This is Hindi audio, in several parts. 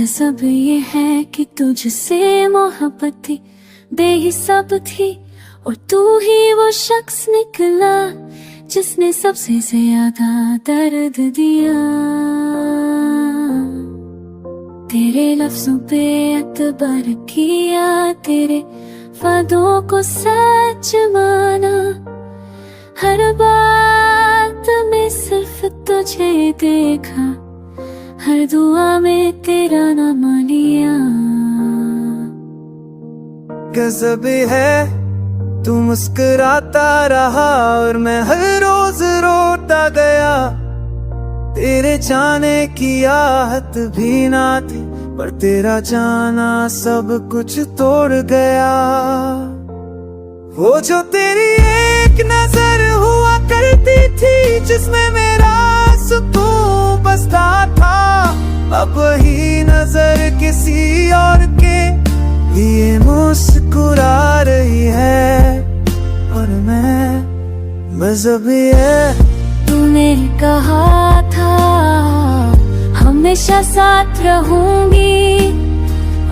सब ये है कि तुझसे मोहब्बत थी, बेहिसाब थी, और तू ही वो शख्स निकला जिसने सबसे ज्यादा दर्द दिया। तेरे लफ्जों पे एतबार किया, तेरे वादों को सच माना, हर बात में सिर्फ तुझे देखा, हर दुआ में तेरा नाम लिया। गज़ब है तू मुस्कुराता रहा और मैं हर रोज रोता गया। तेरे जाने की आहत भी ना थी, पर तेरा जाना सब कुछ तोड़ गया। वो जो तेरी एक नजर हुआ करती थी, जिसमें मेरा सुकून बसता था, अब वही नजर किसी और के लिए मुस्कुरा रही है। और मैं मजहबी है। तूने कहा था हमेशा साथ रहूंगी,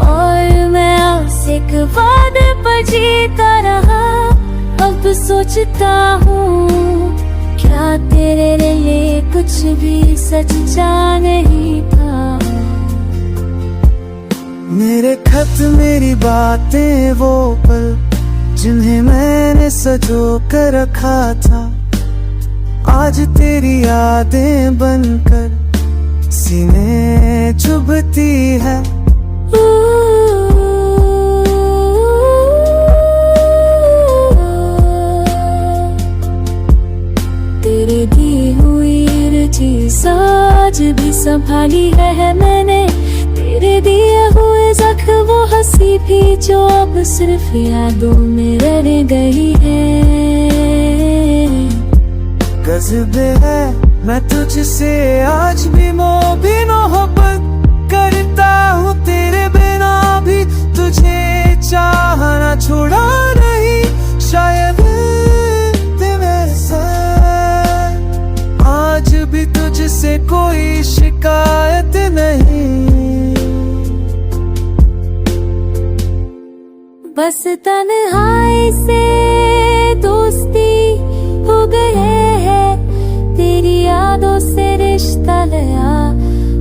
और मैं उस एक वादे पर जीता रहा। अब सोचता हूँ क्या तेरे लिए कुछ भी सच्चा नहीं था। मेरे खत मेरी बातें वो पल, जिन्हें मैंने सजो कर रखा था, आज तेरी यादें बनकर सीने चुभती है। तेरे दी हुई चीज आज भी संभाली है मैंने, तेरे दिए हुए जख्म वो हंसी भी जो अब सिर्फ यादों में रह गई है। गज़ब है मैं तुझसे आज भी मोहब्बत करता हूँ, तेरे बिना भी तुझे चाहना छोड़ा नहीं। शायद मेरे साथ आज भी तुझसे कोई शिकायत नहीं। बस तन्हाई से दोस्ती हो गए है, तेरी यादों से रिश्ता नया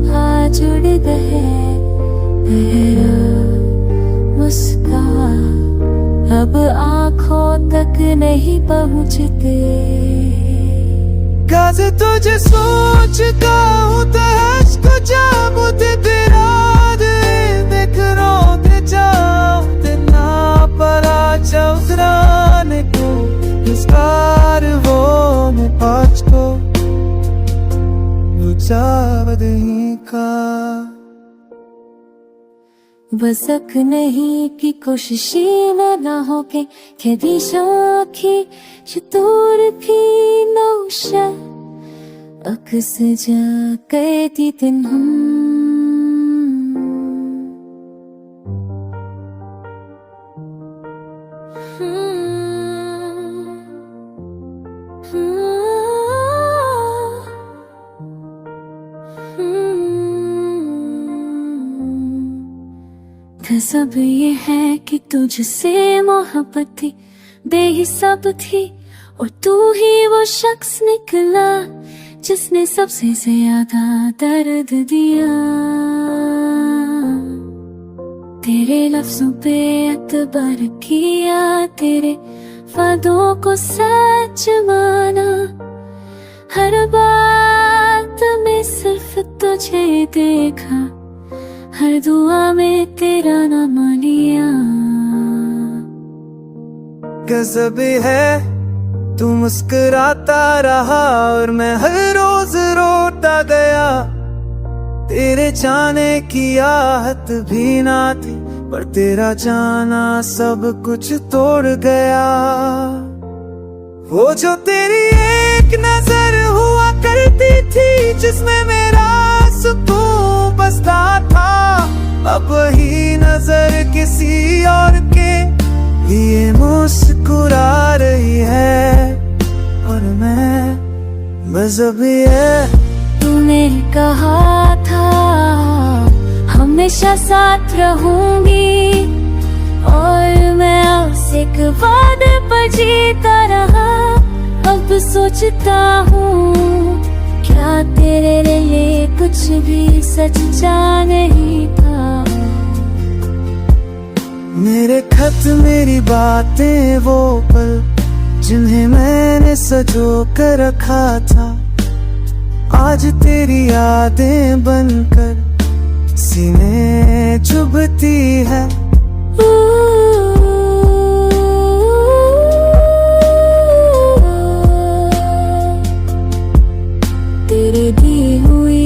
हाँ जुड़ गए। तेरा मुस्कान अब आँखों तक नहीं पहुँचते। गाज़ तुझे सोचता हूँ तहस को जामुते तेरा देख रोते जाते ना परा चौधराने को विस्तार वो में पाँच को बुझाव नहीं का। वसक नहीं की कोशिशी ना हो के खेदी शाखी शतूर भी नौशा अक्स जा कैदी दिन हम। सब ये है कि तुझसे मोहब्बत थी, बेहिसाब थी, और तू ही वो शख्स निकला जिसने सबसे ज्यादा दर्द दिया। तेरे लफ्जों पे एतबार किया, तेरे वादों को सच माना, हर बात में सिर्फ तुझे देखा, हर दुआ में तेरा नाम लिया। गज़ब है तू मुस्कुराता रहा और मैं हर रोज रोता गया। तेरे जाने की आहत भी ना थी, पर तेरा जाना सब कुछ तोड़ गया। वो जो तेरी एक नजर हुआ करती थी, जिसमें मेरा सुकून बसता था, अब वही नजर किसी और लिए मुस्कुरा रही है और मैं बस अभी है। तूने कहा था हमेशा साथ रहूंगी और मैं उस एक वादे पर जीता रहा। अब सोचता हूँ क्या तेरे लिए कुछ भी सच्चा नहीं था। मेरे खत मेरी बातें वो पल जिन्हें मैंने सजो कर रखा था, आज तेरी यादें बनकर सीने चुभती है। तेरे दी हुई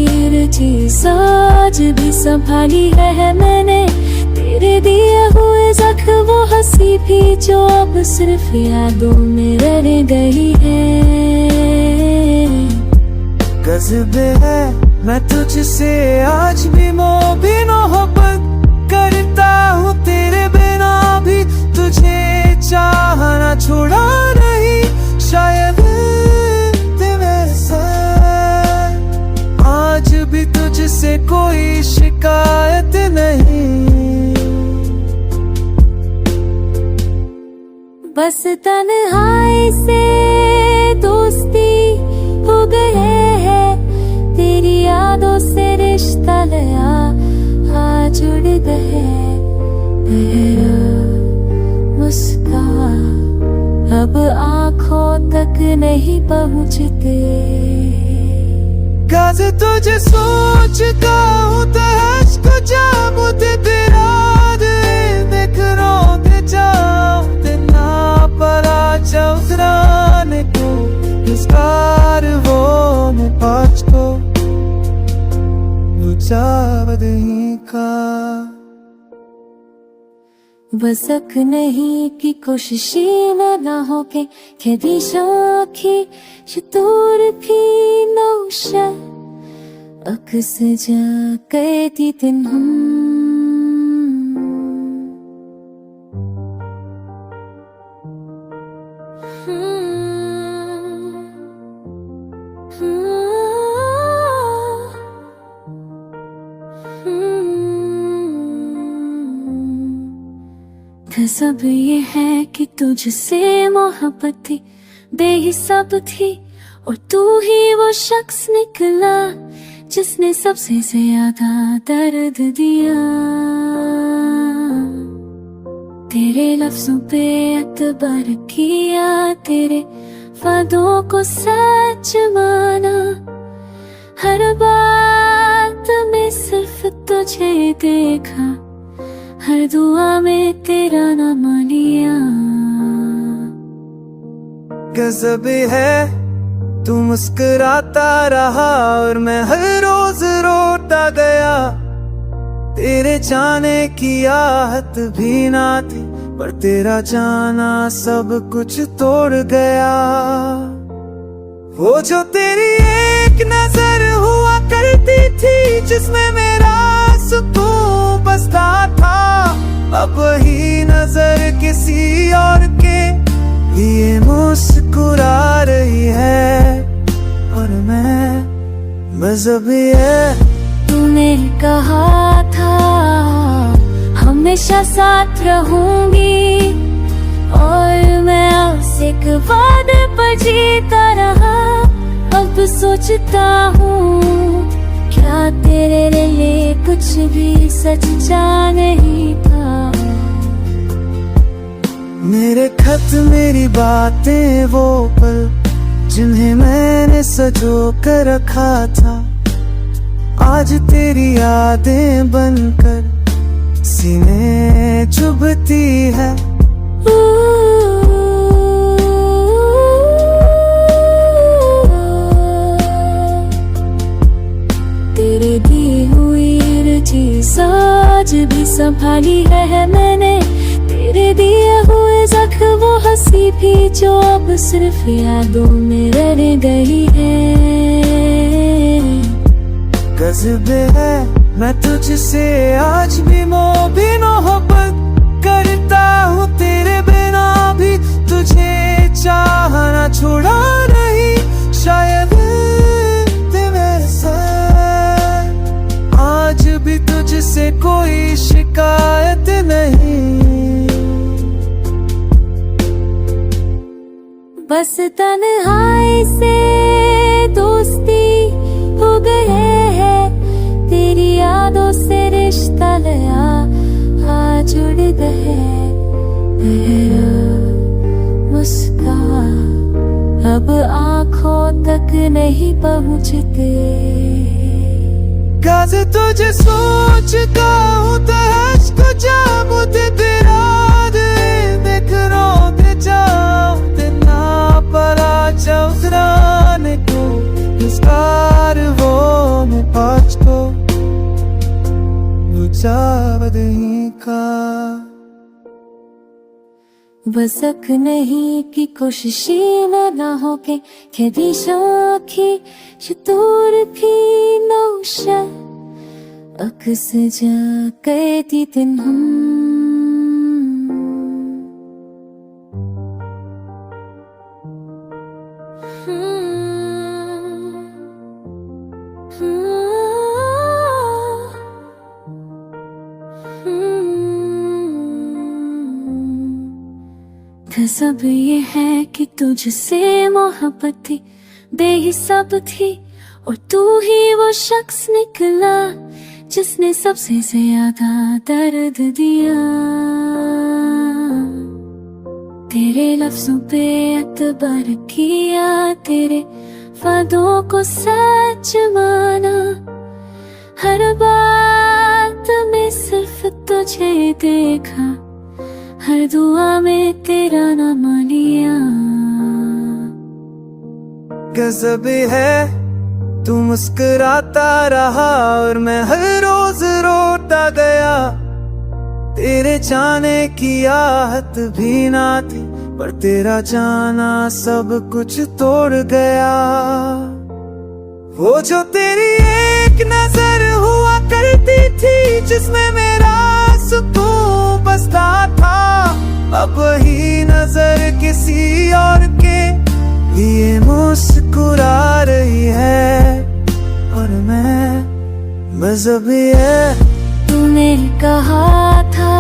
चीज आज भी संभाली है मैंने, तेरे दिए हुए जख्म वो हंसी भी जो अब सिर्फ यादों में रह गई है। गज़बे है मैं तुझसे आज भी मोहब्बत करता हूँ, तेरे बिना भी तुझे चाहना छोड़ा नहीं शायद वैसा। आज भी तुझसे कोई शिकायत नहीं, बस तन्हाई से दोस्ती हो गए है, तेरी यादों से रिश्ता नया आ जुड़ गए। मुस्कान अब आंखों तक नहीं पहुँचते। काज तुझे सोचता हूँ तो अश्क जामुते तेरा देखरो दे जाते ना परा चौधराने को विस्तार वो में पाँच को बुझावदही का वसक नहीं की कोशिशी ना हो के कभी शाखी शतूर भी नौशा अक्स जा कहती दिन हम। सब ये है कि तुझसे मोहब्बत थी बेहिसाब थी और तू ही वो शख्स निकला जिसने सबसे ज्यादा दर्द दिया। तेरे लफ्जों पे एतबार किया, तेरे वादों को सच माना, हर बात में सिर्फ तुझे देखा, हर दुआ में तेरा नाम लिया। गज़ब है तू मुस्कुराता रहा और मैं हर रोज रोता गया। तेरे जाने की आहत भी ना थी पर तेरा जाना सब कुछ तोड़ गया। वो जो तेरी एक नजर हुआ करती थी जिसमें मेरा सुकून बसता था, अब ही नजर किसी और के लिए मुस्कुरा रही है और मैं बस अभी है। तूने कहा था हमेशा साथ रहूंगी और मैं उस एक वादे पर जीता रहा। अब सोचता हूँ क्या तेरे लिए कुछ भी सच्चा नहीं था। मेरे खत मेरी बातें वो पल जिन्हें मैंने सजो कर रखा था, आज तेरी यादें बनकर सीने चुभती है। तेरे दी हुई चीज आज भी संभाली है मैंने, तेरे दिए हुए जख्म वो हंसी भी जो अब सिर्फ यादों में रह गई है। गज़बे है मैं तुझसे आज भी मोहब्बत करता हूँ, तेरे तुझसे कोई शिकायत नहीं। बस तन्हाई से दोस्ती हो गए है, तेरी यादों से रिश्ता नया हाँ जुड़ गए। मुस्कान अब आंखों तक नहीं पहुँचते। काज तुझे सोचता हूँ तो अश्क जामुते तेरा देख रोते जाते ना परा चौधराने को विस्तार वो में पाँच को बुझावदही का वसक नहीं की कोशिशी ना हो के खेदी शाखी शतूर भी नौशा अक्स जा कैदी दिन हम सब ये है कि तुझसे मोहब्बत थी बेहिसाब थी, और तू ही वो शख्स निकला जिसने सबसे ज्यादा दर्द दिया। तेरे लफ्जों पे एतबार किया, तेरे वादों को सच माना, हर बात में सिर्फ तुझे देखा, हर दुआ में तेरा नाम लिया। गजब है तू मुस्कुराता रहा और मैं हर रोज रोता गया। तेरे जाने की आहत भी ना थी, पर तेरा जाना सब कुछ तोड़ गया। वो जो तेरी एक नजर हुआ करती थी, जिसमें मेरा सुकून बसता था, अब ही नजर किसी और के लिए मुस्कुरा रही है। और मैं मजहबी है। तूने कहा था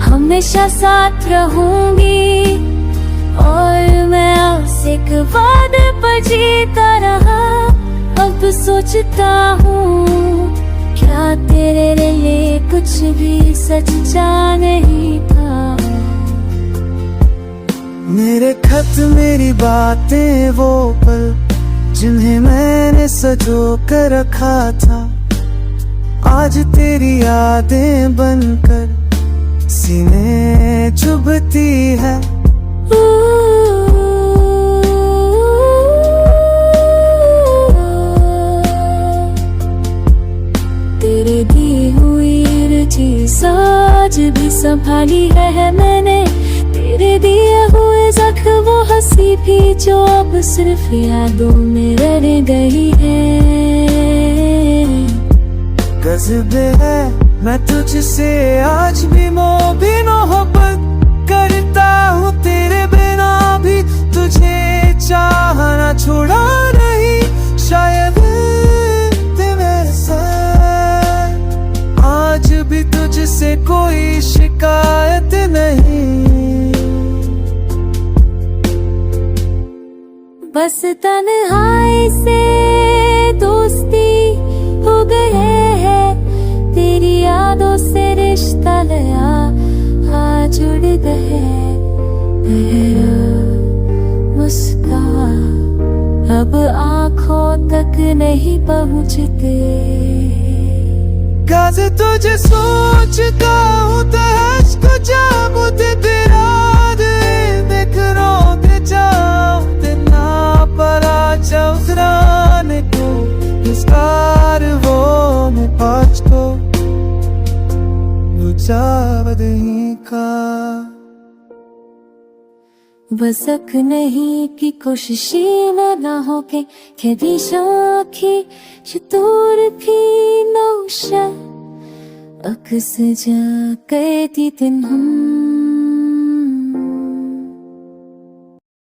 हमेशा साथ रहूंगी, और मैं उस एक वादे पर जीता रहा। अब सोचता हूँ क्या तेरे लिए कुछ भी सच्चा नहीं था। मेरे खत मेरी बातें वो पल जिन्हें मैंने सजो कर रखा था, आज तेरी यादें बनकर सीने चुभती है। तेरे दी हुई चीज़ आज भी संभाली है मैंने, तेरे दिए हुए जख्म वो हंसी भी जो अब सिर्फ यादों में रह गई है। गज़ब है मैं तुझसे आज भी मोहब्बत करता हूँ, तेरे बिना भी तुझे चाहना छोड़ा नहीं शायद। मेरे साथ आज भी तुझसे कोई शिकायत नहीं। बस तन्हाई से दोस्ती हो गए है, तेरी यादों से रिश्ता नया हाँ जुड़ गए। मुस्कान अब आंखों तक नहीं पहुँचते। काज तुझे सोचता हूँ तो अश्क जामुते तेरा देख रोते जाते ना परा चौधराने को विस्तार वो में पाँच को बुझावदही का। वसक नहीं की कोशिशी ना हो के खेदी शाखी शतूर भी नौशा अक्स जा कैदी दिन हम